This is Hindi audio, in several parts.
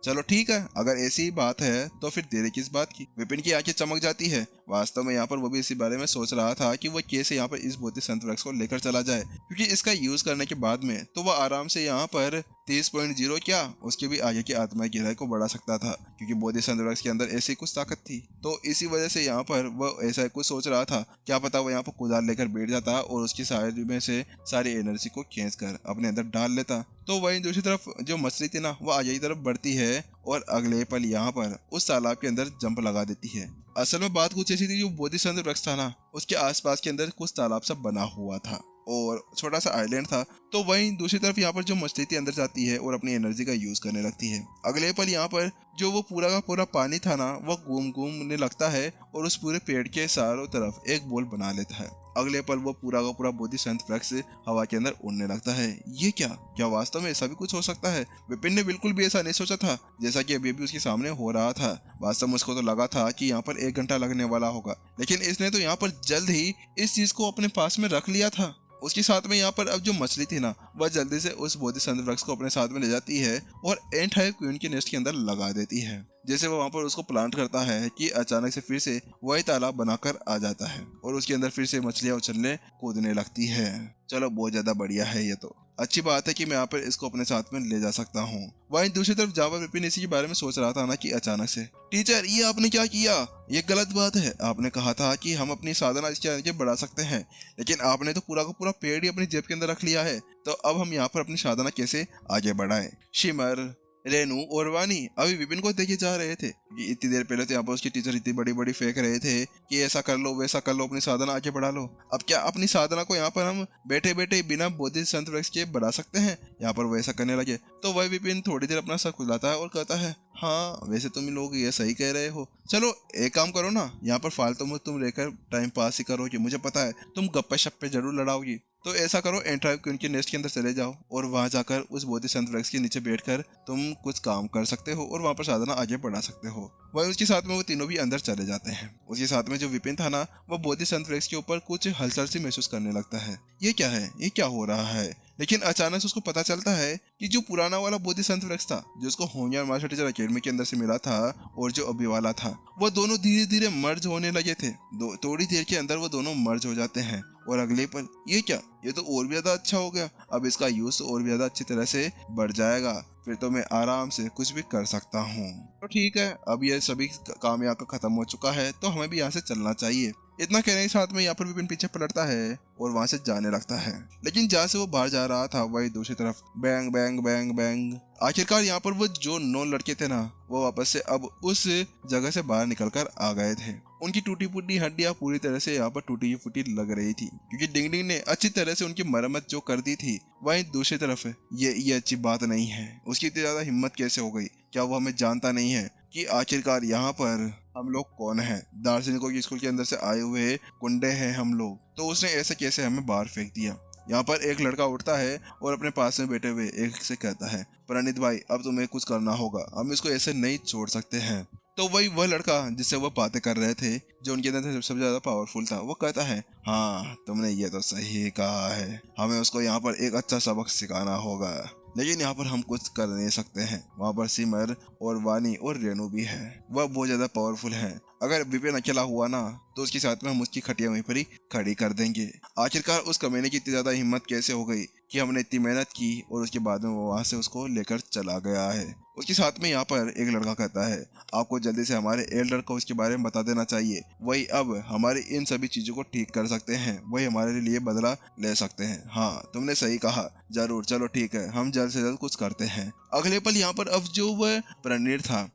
चलो ठीक है, अगर ऐसी ही बात है तो फिर देरी किस बात की। विपिन की आंखें चमक जाती है। वास्तव में यहाँ पर वो भी इसी बारे में सोच रहा था कि वो कैसे यहाँ पर इस बोधि संत वृक्ष को लेकर चला जाए, क्योंकि इसका यूज करने के बाद में तो वह आराम से यहाँ पर 30.0 क्या उसके भी आगे की आत्मा की गहराई को बढ़ा सकता था, क्योंकि बोधि संत वृक्ष के अंदर ऐसी कुछ ताकत थी। तो इसी वजह से यहाँ पर वह ऐसा कुछ सोच रहा था। क्या पता वो यहाँ पर कुदाल लेकर बैठ जाता और उसकी साइड में से सारी एनर्जी को खींच कर अपने अंदर डाल लेता। तो वहीं दूसरी तरफ जो मछली थी ना, वो आगे की तरफ बढ़ती है और अगले पल यहाँ पर उस तालाब के अंदर जंप लगा देती है। असल में बात कुछ ऐसी थी, जो बोधि संत वृक्ष था ना, उसके आसपास के अंदर कुछ तालाब सा बना हुआ था और छोटा सा आइलैंड था। तो वहीं दूसरी तरफ यहाँ पर जो मछली थी अंदर जाती है और अपनी एनर्जी का यूज करने लगती है। अगले पल यहाँ पर जो वो पूरा का पूरा पानी था ना, वो घूमने लगता है और उस पूरे पेड़ के चारों तरफ एक बोल बना लेता है। अगले पल वो पूरा का पूरा बोधि संत वृक्ष हवा के अंदर उड़ने लगता है। ये क्या वास्तव में ऐसा भी कुछ हो सकता है? विपिन ने बिल्कुल भी ऐसा नहीं सोचा था, जैसा कि अभी उसके सामने हो रहा था। वास्तव में उसको तो लगा था कि यहाँ पर 1 घंटा लगने वाला होगा, लेकिन इसने तो यहाँ पर जल्द ही इस चीज को अपने पास में रख लिया था। उसके साथ में यहाँ पर अब जो मछली थी ना, वह जल्दी से उस बोधि संत वृक्ष को अपने साथ में ले जाती है और एंट हाइव क्वीन के नेस्ट के अंदर लगा देती है। जैसे वो वहाँ पर उसको प्लांट करता है कि अचानक से फिर से वही तालाब बनाकर आ जाता है और उसके अंदर फिर से मछलियाँ उछलने कूदने लगती है। चलो बहुत ज्यादा बढ़िया है, ये तो अच्छी बात है कि मैं यहाँ पर इसको अपने साथ में ले जा सकता हूँ। वहीं दूसरी तरफ जावा विपिन इसी के बारे में सोच रहा था ना, कि अचानक से टीचर ये आपने क्या किया? ये गलत बात है। आपने कहा था कि हम अपनी साधना इसके आगे बढ़ा सकते हैं, लेकिन आपने तो पूरा का पूरा पेड़ ही अपनी जेब के अंदर रख लिया है। तो अब हम यहाँ पर अपनी साधना कैसे आगे बढ़ाएं? शिमर, रेनू और वानी अभी विपिन को देखे जा रहे थे कि इतनी देर पहले तो यहाँ पर उसकी टीचर इतनी बड़ी बड़ी फेंक रहे थे कि ऐसा कर लो वैसा कर लो, अपनी साधना आगे बढ़ा लो। अब क्या अपनी साधना को यहाँ पर हम बैठे बैठे बिना बोधि संत वृक्ष के बढ़ा सकते हैं? यहाँ पर वो ऐसा करने लगे तो वह विपिन थोड़ी देर अपना सर खुलाता है और कहता है, हाँ वैसे तुम लोग ये सही कह रहे हो। चलो एक काम करो ना, यहाँ पर फालतू में तुम रहकर टाइम पास ही करोगे, मुझे पता है तुम गप्पे शप्पे जरूर लड़ाओगी। तो ऐसा करो, एंट्राइव क्वीन के नेस्ट के अंदर चले जाओ और वहां जाकर उस बोधि संत वृक्ष के नीचे बैठकर तुम कुछ काम कर सकते हो और वहां पर साधना आगे बढ़ा सकते हो। वहीं उसके साथ में वो तीनों भी अंदर चले जाते हैं। उसके साथ में जो विपिन था ना, वो बोधि संत वृक्ष के ऊपर कुछ हलचल सी महसूस करने लगता है। ये क्या है, ये क्या हो रहा है? लेकिन अचानक उसको पता चलता है कि जो पुराना वाला बोधि संत वृक्ष था, जो उसको होमियार मार्शल टीचर अकेडमी के अंदर से मिला था, और जो अभी वाला था, वो दोनों धीरे धीरे मर्ज होने लगे थे। थोड़ी देर के अंदर वो दोनों मर्ज हो जाते हैं और अगले पल ये क्या, ये तो और भी ज्यादा अच्छा हो गया। अब इसका यूज और भी ज्यादा अच्छी तरह से बढ़ जाएगा, फिर तो मैं आराम से कुछ भी कर सकता हूँ। तो ठीक है, अब ये सभी काम यहाँ का खत्म हो चुका है, तो हमें भी यहाँ से चलना चाहिए। इतना कहने के साथ में यहाँ पर विपिन पीछे पलटता है और वहां से जाने लगता है। लेकिन जहाँ से वो बाहर जा रहा था, वही दूसरी तरफ बैंग बैंग बैंग बैंग। आखिरकार यहाँ पर वो जो 9 लड़के थे ना, वो वापस से अब उस जगह से बाहर निकलकर आ गए थे। उनकी टूटी फूटी हड्डियां पूरी तरह से यहाँ पर टूटी फूटी लग रही थी, क्योंकि डिंग डिंग ने अच्छी तरह से उनकी मरम्मत जो कर दी थी। वहीं दूसरी तरफ ये अच्छी बात नहीं है, उसकी इतनी ज्यादा हिम्मत कैसे हो गई? क्या वो हमें जानता नहीं है कि आखिरकार यहाँ पर हम लोग कौन हैं? दार्शनिकों की स्कूल के अंदर से आए हुए गुंडे हैं हम लोग। तो उसने ऐसे कैसे हमें बाहर फेंक दिया? यहाँ पर एक लड़का उठता है और अपने पास में बैठे हुए एक से कहता है, प्रणीत भाई अब तुम्हें कुछ करना होगा, हम इसको ऐसे नहीं छोड़ सकते हैं। तो वह लड़का जिससे वो बातें कर रहे थे, जो उनके अंदर सबसे ज्यादा पावरफुल था, वो कहता है, हाँ तुमने ये तो सही कहा है, हमें उसको यहाँ पर एक अच्छा सबक सिखाना होगा। लेकिन यहाँ पर हम कुछ कर नहीं सकते हैं। वहाँ पर सिमर और वानी और रेनू भी है, वह बहुत ज्यादा पावरफुल है। अगर विपिन अकेला हुआ ना, तो उसके साथ में हम उसकी खटिया वहीं पर ही खड़ी कर देंगे। आखिरकार उस कमीने की इतनी ज्यादा हिम्मत कैसे हो गई कि हमने इतनी मेहनत की और उसके बाद में वो वहां से उसको लेकर चला गया है। उसके साथ में यहाँ पर एक लड़का कहता है, आपको जल्दी से हमारे एल्डर को इसके बारे में बता देना चाहिए, वही अब हमारी इन सभी चीजों को ठीक कर सकते हैं, वही हमारे लिए बदला ले सकते हैं। हाँ तुमने सही कहा, जरूर, चलो ठीक है, हम जल्द से जल्द कुछ करते हैं। अगले पल यहाँ पर अब जो वह प्रणीत था,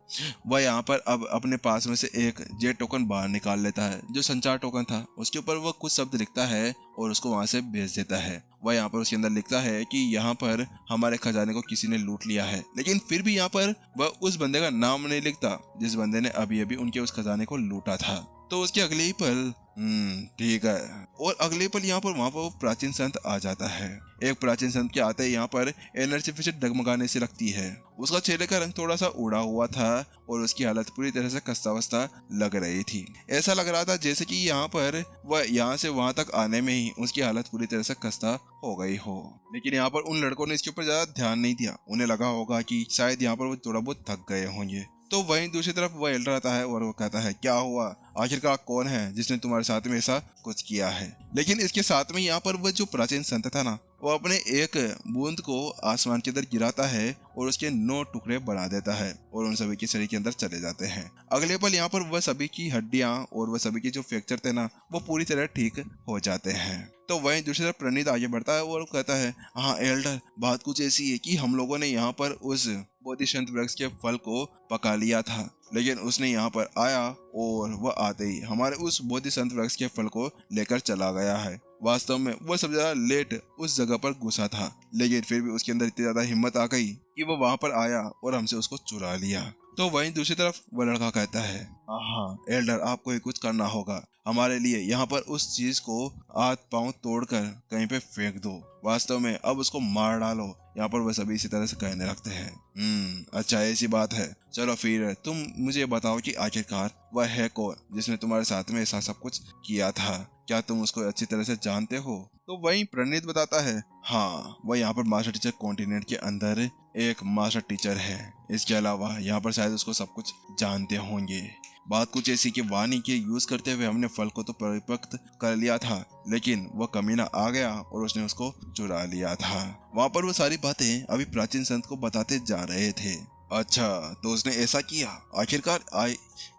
वह यहाँ पर अब अपने पास में से एक जेट टोकन बाहर निकाल लेता है, जो संचार टोकन था। उसके ऊपर वह कुछ शब्द लिखता है और उसको वहां से भेज देता है। वह यहाँ पर उसके अंदर लिखता है कि यहाँ पर हमारे खजाने को किसी ने लूट लिया है, लेकिन फिर भी यहाँ पर वह उस बंदे का नाम नहीं लिखता जिस बंदे ने अभी अभी उनके उस खजाने को लूटा था। तो उसके अगले ही पल ठीक है। और अगले पल यहाँ पर वहाँ पर वो प्राचीन संत आ जाता है। एक प्राचीन संत के आते ही यहाँ पर एनर्जी फिर से डगमगाने से लगती है। उसका चेहरे का रंग थोड़ा सा उड़ा हुआ था और उसकी हालत पूरी तरह से खस्ता लग रही थी। ऐसा लग रहा था जैसे कि यहाँ पर वह यहाँ से वहां तक आने में ही उसकी हालत पूरी तरह से खस्ता हो गई हो। लेकिन यहाँ पर उन लड़कों ने इसके ऊपर ज्यादा ध्यान नहीं दिया। उन्हें लगा होगा कि शायद यहाँ पर वो थोड़ा बहुत थक गए होंगे। तो वहीं दूसरी तरफ वह एल्डर आता है और वो कहता है, क्या हुआ, आखिरकार कौन है जिसने तुम्हारे साथ में ऐसा कुछ किया है। लेकिन इसके साथ में यहाँ पर वह जो प्राचीन संत था ना, वो अपने एक बूंद को आसमान के अंदर गिराता है और उसके 9 टुकड़े बना देता है और उन सभी के शरीर के अंदर चले जाते हैं। अगले पल यहाँ पर वह सभी की हड्डियां और वह सभी के जो फ्रैक्चर थे ना, वो पूरी तरह ठीक हो जाते हैं। तो वहीं दूसरी तरफ प्रणीत आगे बढ़ता है और कहता है, हाँ एल्डर, बात कुछ ऐसी है कि हम लोगों ने यहाँ पर उस बोधिसत्व वृक्ष के फल को पका लिया था, लेकिन उसने यहाँ पर आया और वह आते ही हमारे उस बोधिसत्व वृक्ष के फल को लेकर चला गया है। वास्तव में वह सबसे ज्यादा लेट उस जगह पर घुसा था, लेकिन फिर भी उसके अंदर इतनी ज्यादा हिम्मत आ गई कि वह वहां पर आया और हमसे उसको चुरा लिया। तो वहीं दूसरी तरफ वह लड़का कहता है, हाँ एल्डर, आपको ही कुछ करना होगा हमारे लिए। यहाँ पर उस चीज को हाथ पांव तोड़कर कहीं पे फेंक दो। वास्तव में अब उसको मार डालो। यहाँ पर वह सभी इसी तरह से कहने लगते हैं। अच्छा ऐसी बात है। चलो फिर तुम मुझे बताओ कि आखिरकार वह है कौन जिसने तुम्हारे साथ में ऐसा सब कुछ किया था। क्या तुम उसको अच्छी तरह से जानते हो? तो वहीं प्रणीत बताता है, हाँ वह यहाँ पर मास्टर टीचर कॉन्टिनेंट के अंदर एक मास्टर टीचर है। इसके अलावा यहाँ पर शायद उसको सब कुछ जानते होंगे। बात कुछ ऐसी कि वाणी के यूज करते हुए हमने फल को तो परिपक्व कर लिया था, लेकिन वह कमीना आ गया और उसने उसको चुरा लिया था। वहाँ पर वो सारी बातें अभी प्राचीन संत को बताते जा रहे थे। अच्छा, तो उसने ऐसा किया। आखिरकार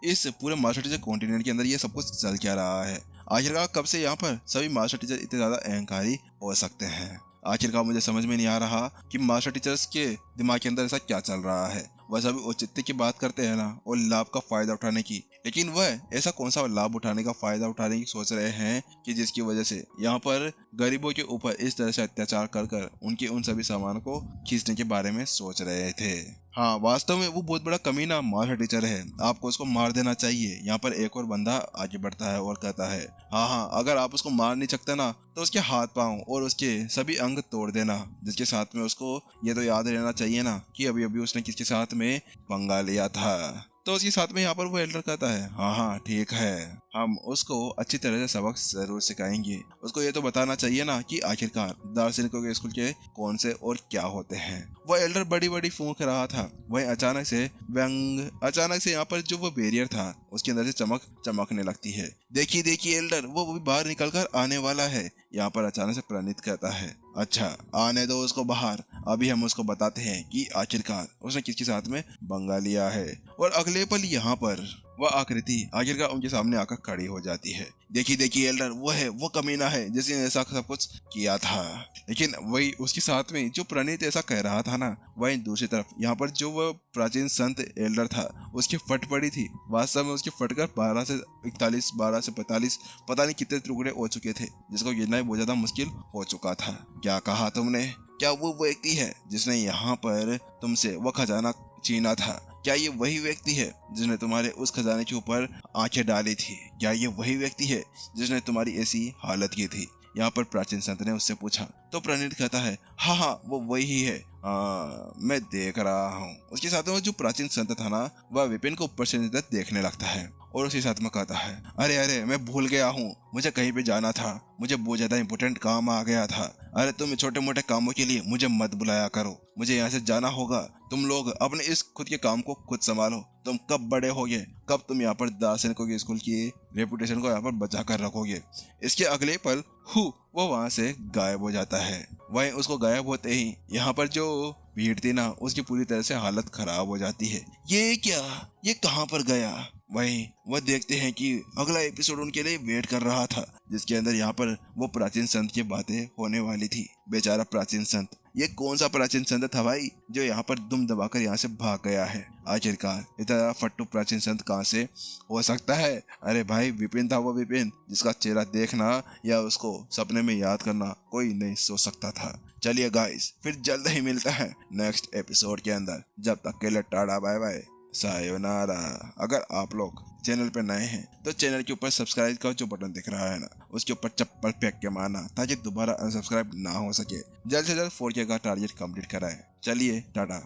इस पूरे मास्टर टीचर कॉन्टिनेंट के अंदर ये सब कुछ चल क्या रहा है? आखिरकार कब से यहाँ पर सभी मास्टर टीचर इतने ज्यादा अहंकारी हो सकते हैं? आखिरकार मुझे समझ में नहीं आ रहा कि मास्टर टीचर्स के दिमाग के अंदर ऐसा क्या चल रहा है। वह सभी औचित्य की बात करते हैं ना, और लाभ का फायदा उठाने की, लेकिन वह ऐसा कौन सा लाभ उठाने का फायदा उठाने की सोच रहे हैं कि जिसकी वजह से यहाँ पर गरीबों के ऊपर इस तरह से अत्याचार कर कर उनके उन सभी सामान को खींचने के बारे में सोच रहे थे। हाँ, वास्तव में वो बहुत बड़ा कमीना मास्टर टीचर है, आपको उसको मार देना चाहिए। यहाँ पर एक और बंदा आगे बढ़ता है और कहता है, हाँ, अगर आप उसको मार नहीं सकते ना, तो उसके हाथ पांव और उसके सभी अंग तोड़ देना। जिसके साथ में उसको ये तो याद रहना चाहिए ना कि अभी अभी उसने किसके साथ में पंगा लिया था। तो उसके साथ में यहाँ पर वो एल्डर कहता है, हाँ ठीक है, हम उसको अच्छी तरह से सबक जरूर सिखाएंगे। उसको ये तो बताना चाहिए ना कि आखिरकार दार्शनिकों के स्कूल के कौन से और क्या होते हैं। वह एल्डर बड़ी बड़ी फूंक रहा था। वहीं अचानक से यहाँ पर जो वो बैरियर था उसके अंदर से चमक चमकने लगती है। देखिए देखिए एल्डर, वो भी बाहर निकल कर आने वाला है। यहाँ पर अचानक से प्रणीत कहता है, अच्छा आने दो उसको बाहर, अभी हम उसको बताते हैं कि आखिरकार उसने किसके साथ में पंगा लिया है। और अगले पल यहाँ पर वह आकृति आखिरकार उनके सामने आकर खड़ी हो जाती है। देखिए देखिए एल्डर, वो कमीना है जिसने ऐसा सब कुछ किया था। लेकिन वही उसके साथ में जो प्रणीत ऐसा कह रहा था ना, वही दूसरी तरफ यहाँ पर जो वह प्राचीन संत एल्डर था उसकी फट पड़ी थी। वास्तव में उसकी फटकर 12 से 41, 12 से 45 पता नहीं कितने टुकड़े हो चुके थे, जिसको गिनना बहुत ज्यादा मुश्किल हो चुका था। क्या कहा तुमने? क्या वो व्यक्ति है जिसने यहाँ पर तुमसे वह खजाना छीना था? क्या ये वही व्यक्ति है जिसने तुम्हारे उस खजाने के ऊपर आंखें डाली थी? क्या ये वही व्यक्ति है जिसने तुम्हारी ऐसी हालत की थी? यहाँ पर प्राचीन संत ने उससे पूछा। तो प्रणीत कहता है, हाँ वो वही है, मैं देख रहा हूँ। उसके साथ में जो प्राचीन संत था ना, वह विपिन को ऊपर से नीचे देखने लगता है और उसके साथ में कहता है, अरे मैं भूल गया हूँ, मुझे कहीं पे जाना था, मुझे बहुत ज्यादा इंपॉर्टेंट काम आ गया था। अरे तुम छोटे मोटे कामों के लिए मुझे मत बुलाया करो, मुझे यहाँ से जाना होगा। तुम लोग अपने इस खुद के काम को खुद संभालो। तुम कब बड़े होगे, कब तुम यहाँ पर दार्शनिकों के स्कूल की रेपुटेशन को यहाँ पर बचा कर रखोगे। इसके अगले पल वो वहां से गायब हो जाता है। वहीं उसको गायब होते ही यहाँ पर जो भीड़ थी ना, उसकी पूरी तरह से हालत खराब हो जाती है। ये क्या, ये कहाँ पर गया? वहीं वह देखते हैं कि अगला एपिसोड उनके लिए वेट कर रहा था, जिसके अंदर यहाँ पर वो प्राचीन संत की बातें होने वाली थी। बेचारा प्राचीन संत, ये कौन सा प्राचीन संत था भाई जो यहाँ पर दुम दबाकर यहाँ से भाग गया है? आखिरकार इतना फट्टू प्राचीन संत कहाँ से हो सकता है? अरे भाई विपिन था वो विपिन, जिसका चेहरा देखना या उसको सपने में याद करना कोई नहीं सोच सकता था। चलिए गाइस, फिर जल्द ही मिलता है नेक्स्ट एपिसोड के अंदर। जब तक के लिए टाटा बाय बाय सायोनारा। अगर आप लोग चैनल पे नए हैं तो चैनल के ऊपर सब्सक्राइब का जो बटन दिख रहा है ना, उसके ऊपर चप्पल फेंक के मारना ताकि दोबारा अनसब्सक्राइब ना हो सके। जल्द से जल्द 4K का टारगेट कंप्लीट कराएं। चलिए टाटा।